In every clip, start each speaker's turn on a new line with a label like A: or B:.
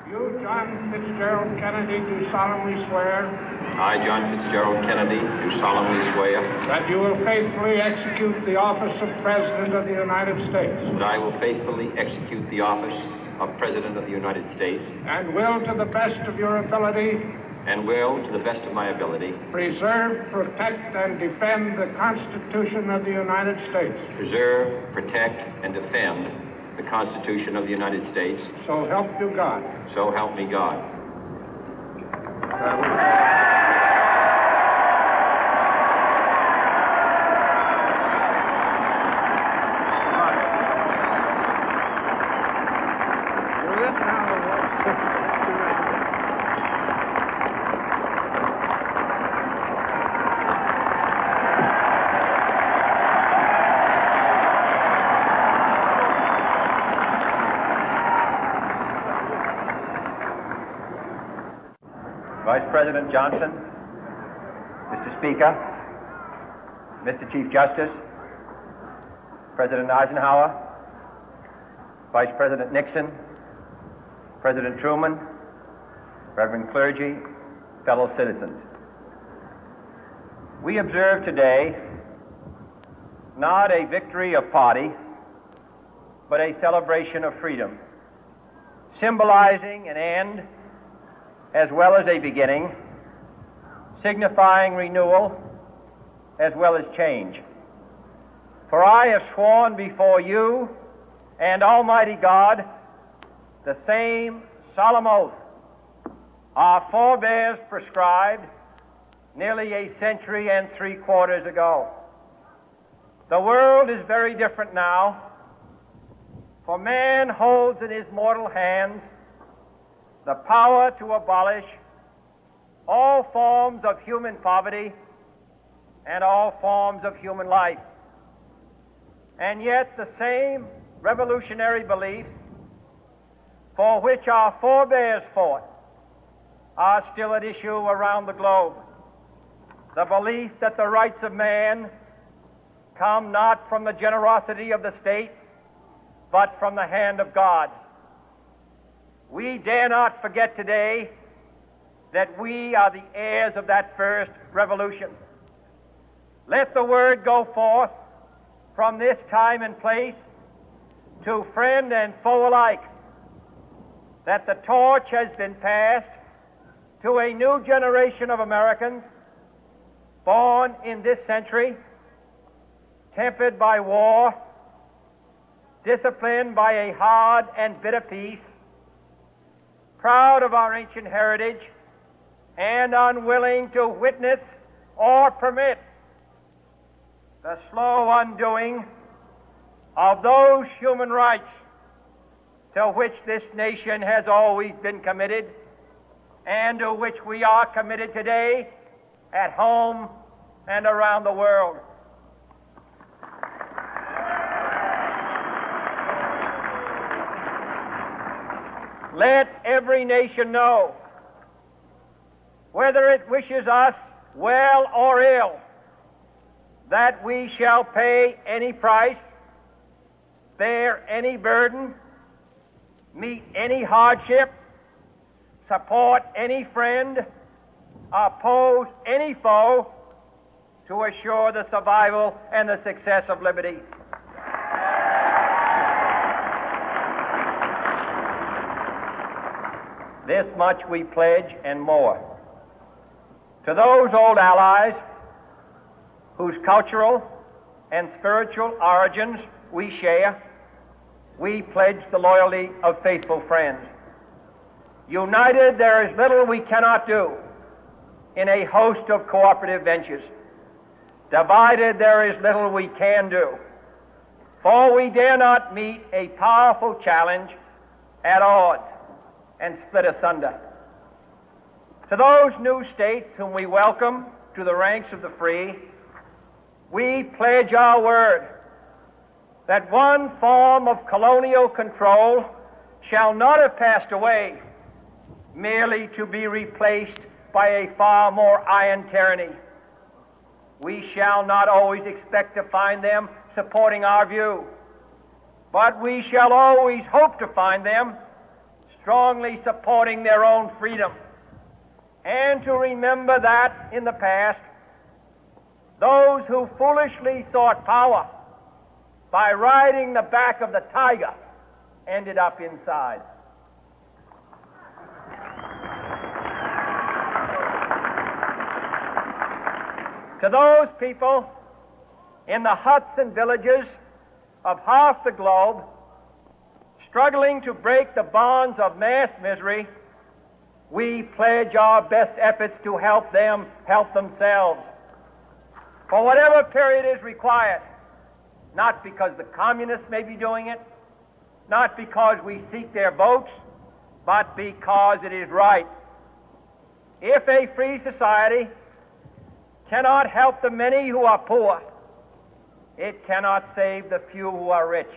A: You, John Fitzgerald Kennedy, do solemnly swear
B: I, John Fitzgerald Kennedy, do solemnly swear
A: that you will faithfully execute the office of President of the United States
B: that I will faithfully execute the office of President of the United States
A: and will, to the best of your ability,
B: and will, to the best of my ability,
A: preserve, protect, and defend the Constitution of the United States.
B: preserve, protect, and defend the Constitution of the United States.
A: So help you God.
B: So help me God.
C: Vice President Johnson, Mr. Speaker, Mr. Chief Justice, President Eisenhower, Vice President Nixon, President Truman, Reverend clergy, fellow citizens. We observe today not a victory of party, but a celebration of freedom, symbolizing an end as well as a beginning, signifying renewal as well as change. For I have sworn before you and Almighty God the same solemn oath our forebears prescribed nearly a century and 3/4 ago. The world is very different now, for man holds in his mortal hands the power to abolish all forms of human poverty and all forms of human life. And yet the same revolutionary beliefs for which our forebears fought are still at issue around the globe. The belief that the rights of man come not from the generosity of the state, but from the hand of God. We dare not forget today that we are the heirs of that first revolution. Let the word go forth from this time and place to friend and foe alike that the torch has been passed to a new generation of Americans born in this century, tempered by war, disciplined by a hard and bitter peace, proud of our ancient heritage, and unwilling to witness or permit the slow undoing of those human rights to which this nation has always been committed and to which we are committed today at home and around the world. Let every nation know, whether it wishes us well or ill, that we shall pay any price, bear any burden, meet any hardship, support any friend, oppose any foe to assure the survival and the success of liberty. This much we pledge and more. To those old allies whose cultural and spiritual origins we share, we pledge the loyalty of faithful friends. United, there is little we cannot do in a host of cooperative ventures. Divided, there is little we can do, for we dare not meet a powerful challenge at odds and split asunder. To those new states whom we welcome to the ranks of the free, we pledge our word that one form of colonial control shall not have passed away, merely to be replaced by a far more iron tyranny. We shall not always expect to find them supporting our view, but we shall always hope to find them strongly supporting their own freedom, and to remember that in the past, those who foolishly sought power by riding the back of the tiger ended up inside. To those people in the huts and villages of half the globe struggling to break the bonds of mass misery, we pledge our best efforts to help them help themselves for whatever period is required, not because the communists may be doing it, not because we seek their votes, but because it is right. If a free society cannot help the many who are poor, it cannot save the few who are rich.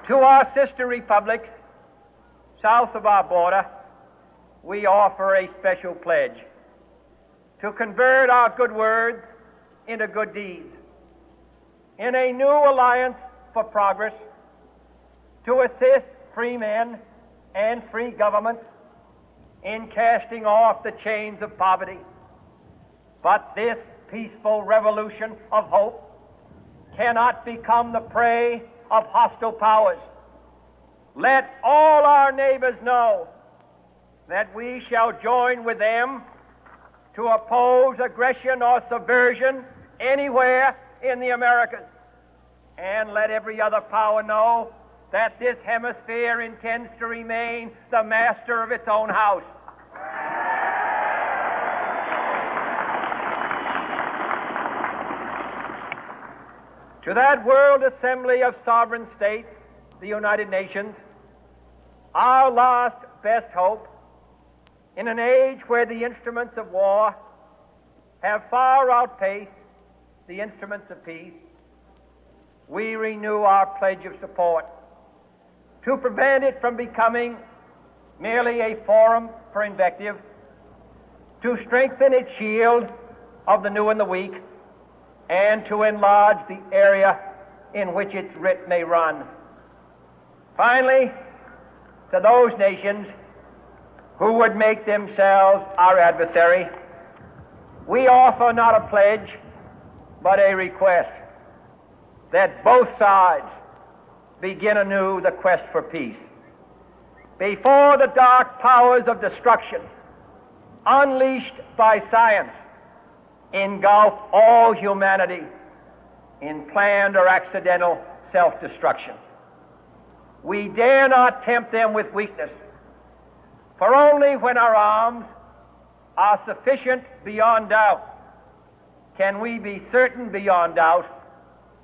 C: To our sister republics south of our border, we offer a special pledge to convert our good words into good deeds, in a new alliance for progress, to assist free men and free governments in casting off the chains of poverty. But this peaceful revolution of hope cannot become the prey of hostile powers. Let all our neighbors know that we shall join with them to oppose aggression or subversion anywhere in the Americas. And let every other power know that this hemisphere intends to remain the master of its own house. To that World Assembly of Sovereign States, the United Nations, our last best hope, in an age where the instruments of war have far outpaced the instruments of peace, we renew our pledge of support to prevent it from becoming merely a forum for invective, to strengthen its shield of the new and the weak, and to enlarge the area in which its writ may run. Finally, to those nations who would make themselves our adversary, we offer not a pledge, but a request that both sides begin anew the quest for peace. Before the dark powers of destruction, unleashed by science, engulf all humanity in planned or accidental self-destruction, we dare not tempt them with weakness, for only when our arms are sufficient beyond doubt can we be certain beyond doubt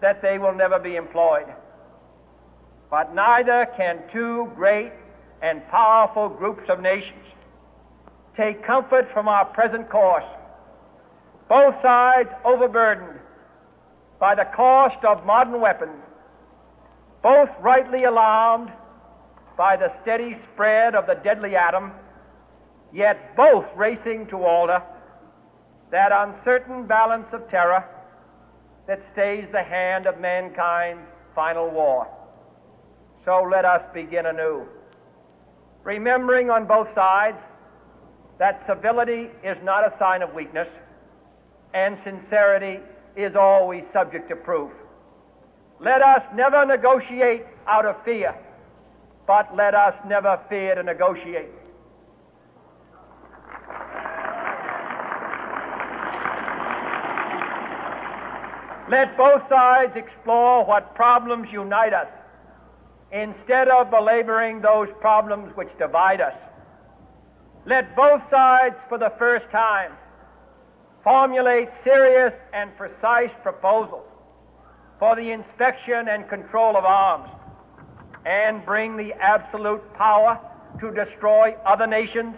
C: that they will never be employed. But neither can two great and powerful groups of nations take comfort from our present course, both sides overburdened by the cost of modern weapons, both rightly alarmed by the steady spread of the deadly atom, yet both racing to alter that uncertain balance of terror that stays the hand of mankind's final war. So let us begin anew, remembering on both sides that civility is not a sign of weakness, and sincerity is always subject to proof. Let us never negotiate out of fear, but let us never fear to negotiate. Let both sides explore what problems unite us, instead of belaboring those problems which divide us. Let both sides, for the first time, formulate serious and precise proposals for the inspection and control of arms, and bring the absolute power to destroy other nations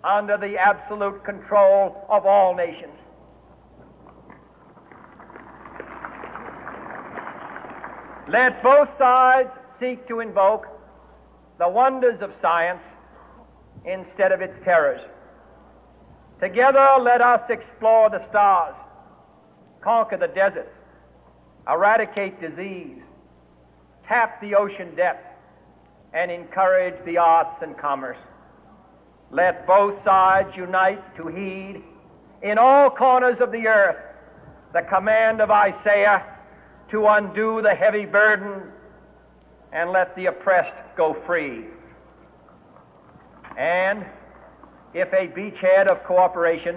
C: under the absolute control of all nations. Let both sides seek to invoke the wonders of science instead of its terrors. Together, let us explore the stars, conquer the deserts, eradicate disease, tap the ocean depth, and encourage the arts and commerce. Let both sides unite to heed in all corners of the earth the command of Isaiah to undo the heavy burden and let the oppressed go free. And if a beachhead of cooperation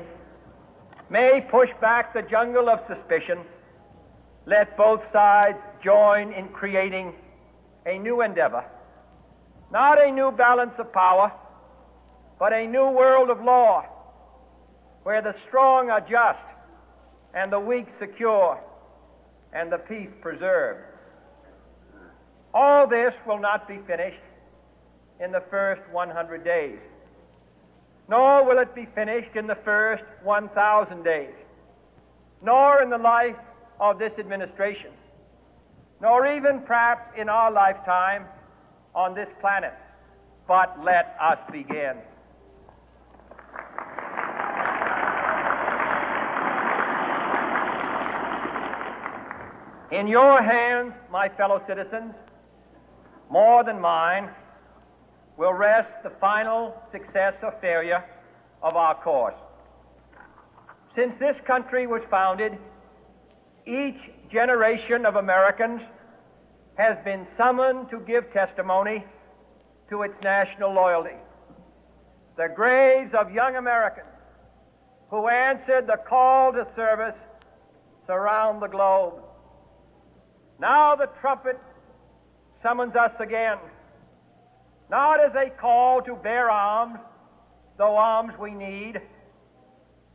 C: may push back the jungle of suspicion, let both sides join in creating a new endeavor, not a new balance of power, but a new world of law, where the strong are just and the weak secure and the peace preserved. All this will not be finished in the first 100 days, nor will it be finished in the first 1,000 days, nor in the life of this administration, nor even perhaps in our lifetime on this planet. But let us begin. In your hands, my fellow citizens, more than mine, will rest the final success or failure of our course. Since this country was founded, each generation of Americans has been summoned to give testimony to its national loyalty. The graves of young Americans who answered the call to service surround the globe. Now the trumpet summons us again, not as a call to bear arms, though arms we need,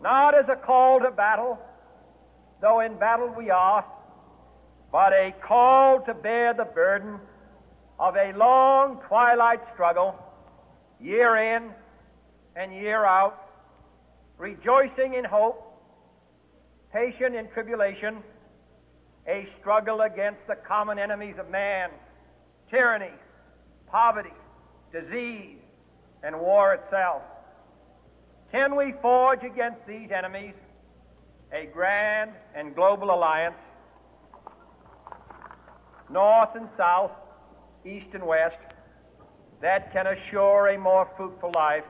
C: not as a call to battle, though in battle we are, but a call to bear the burden of a long twilight struggle, year in and year out, rejoicing in hope, patient in tribulation, a struggle against the common enemies of man, tyranny, poverty, disease, and war itself. Can we forge against these enemies a grand and global alliance, north and south, east and west, that can assure a more fruitful life